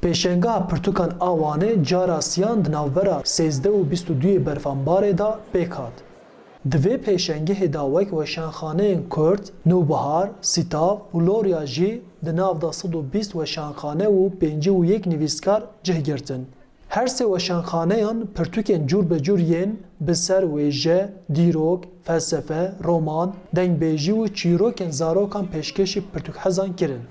Pêşengeha pirtûkan a Wanê cara siyan di navbera 13 û 22 berfanbarê da pêk hat. Di vê pêşengehê da wek weşanxaneyên Kurd, Nûbihar, Sîtav û Lorya jî di nav da 120 weşanxane û 51 nivîskar cih girtin. Her sê weşanxaneyan pirtûkên cûr bi cûr yên bi ser wêje, dîrok, felsefe, roman, dengbêjî û çîrokên zarokan pêşkêşî pirtûkhezan kirin.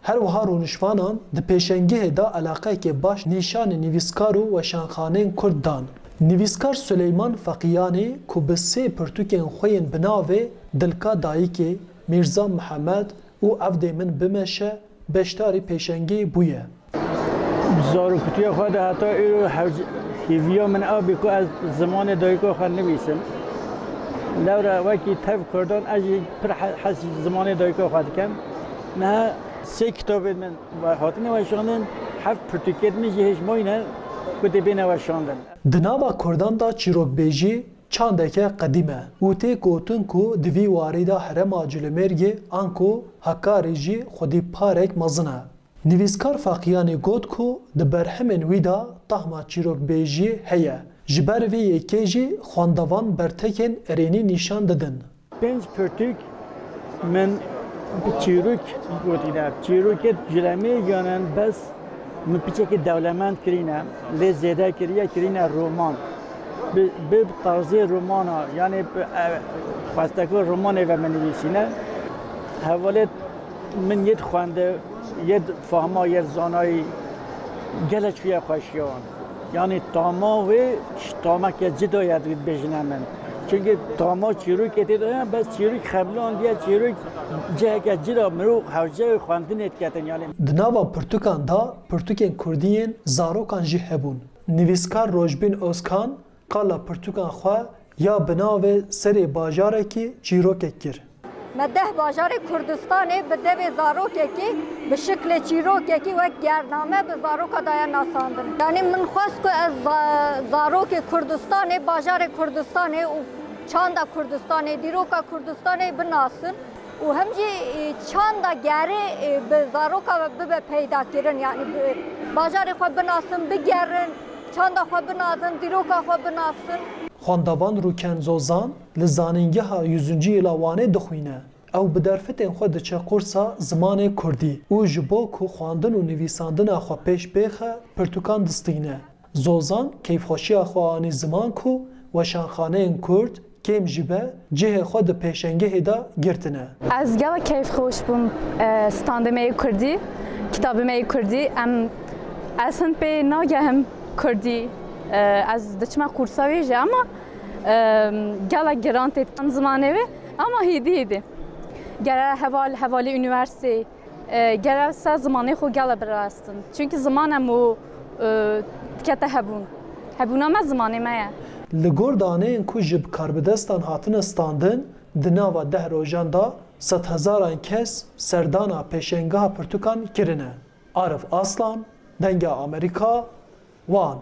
Her wiha rûnişvanan di pêşengehê da alaqeyekê baş nîşanê nivîskar û weşanxaneyên Kurd dan. Nivîskar Süleyman Feqiyanî ku bi sê pirtûkên xwe yên bi navê Dilka Dayîkê, Mîrza Mihemed û Evdê min bimeşe beşdarî pêşengehê bûye. Zarokutiya xwe de heta îro hêviya min abî ku ez zimanê dayîka xwe nivîsim. Lewra wekî tev Kurdan ez jî pir hesî zimanê dayîka xwe dikim. Meha sê kitabên min hatine weşandin, heft pirtûkên min jî hêjmayîne ku dibêne weşandin. Di nava Kurdan da çîrokbêjî çandeke qedîm e û tê gotin ku di vî warî da herema Cûlemêrgê an ku Hekarê jî xwedî parek mezin e. Nivîskar Feqiyanî got ku di berhemên wî da tahma çîrokbêjî heye. Ji ber vê yekê jî xwendevan bertekên erênî nîşan didin. Pênc pirtûk min bi çîrok gotîne. Çîrokê Cûlemêrgiyanan bes min piçekî dewlemend kirîne, lê zêde kiriye kirîne roman. Bi tarzê romana yani xwestekir romanê ve min nivîsîne. Hevalê min yê xwende, yê fahma, yê zanayî gelek xuya xweşiyan. Yani tama wê ji tameke cida ye dibêjine min. Çünkü tama çîrokê tê de bes çîrok xeblan diye çîrok ciheke cida mirov hewce xwendinê diketin yani. Di nava pirtûkan da pirtûkên Kurdî yên zarokan jî hebûn. Nivîskar Rojbîn Özkan qala pirtûkan xwe ya bi navê serê bajarekî çîrokek kir. Me deh bajarê Kurdistanê bi devê zarokekî bi şiklê çîrokekî wek gername bi zaroka daya nasandin. Yani min xwest ku ez zarokê Kurdistanê, bajarê Kurdistanê û çanda Kurdistanê, dîroka Kurdistanê binasin û hem jî çanda gerê bi zaroka bibe peyda kirin. Yani bajarê xwe binasin, bigerin, çanda xwe binasin, dîroka xwe binasin. Xwendevan Rûken Zozan li zanîngeha 100. yêla Wanê dixwîne. Ew bi derfetên xwe diçe kursa zimanê Kurdî û ji bo ku xwandin û nivîsandina xwe pêş bêxe pirtûkan distîne. Zozan keyfxweşiya xwe anî ziman ku weşanxaneyên Kurd kêm jî be cihê xwe di pêşengehê da girtine. Ez gelek keyfxweş bûm standemeyê Kurdî, kitabemeyê Kurdî. Ez hin pê nagehim Kurdî. Ez diçime kursa wê jî ama gelek giran tê dikin zimanê wê ama hêdî. Gere hevalê üniversiteyê, gere se zimanê xwe gele birastin. Çünkü ziman em û dikete hebûn. Hebûna me zimanê me ye. Li gor daneyên ku ji karbidestan hatine standin, di nava 10 rojan da 100,000 kes serdana pêşengeha pirtûkan kirine. Arif Aslan, Dengê Amerîka, Wan.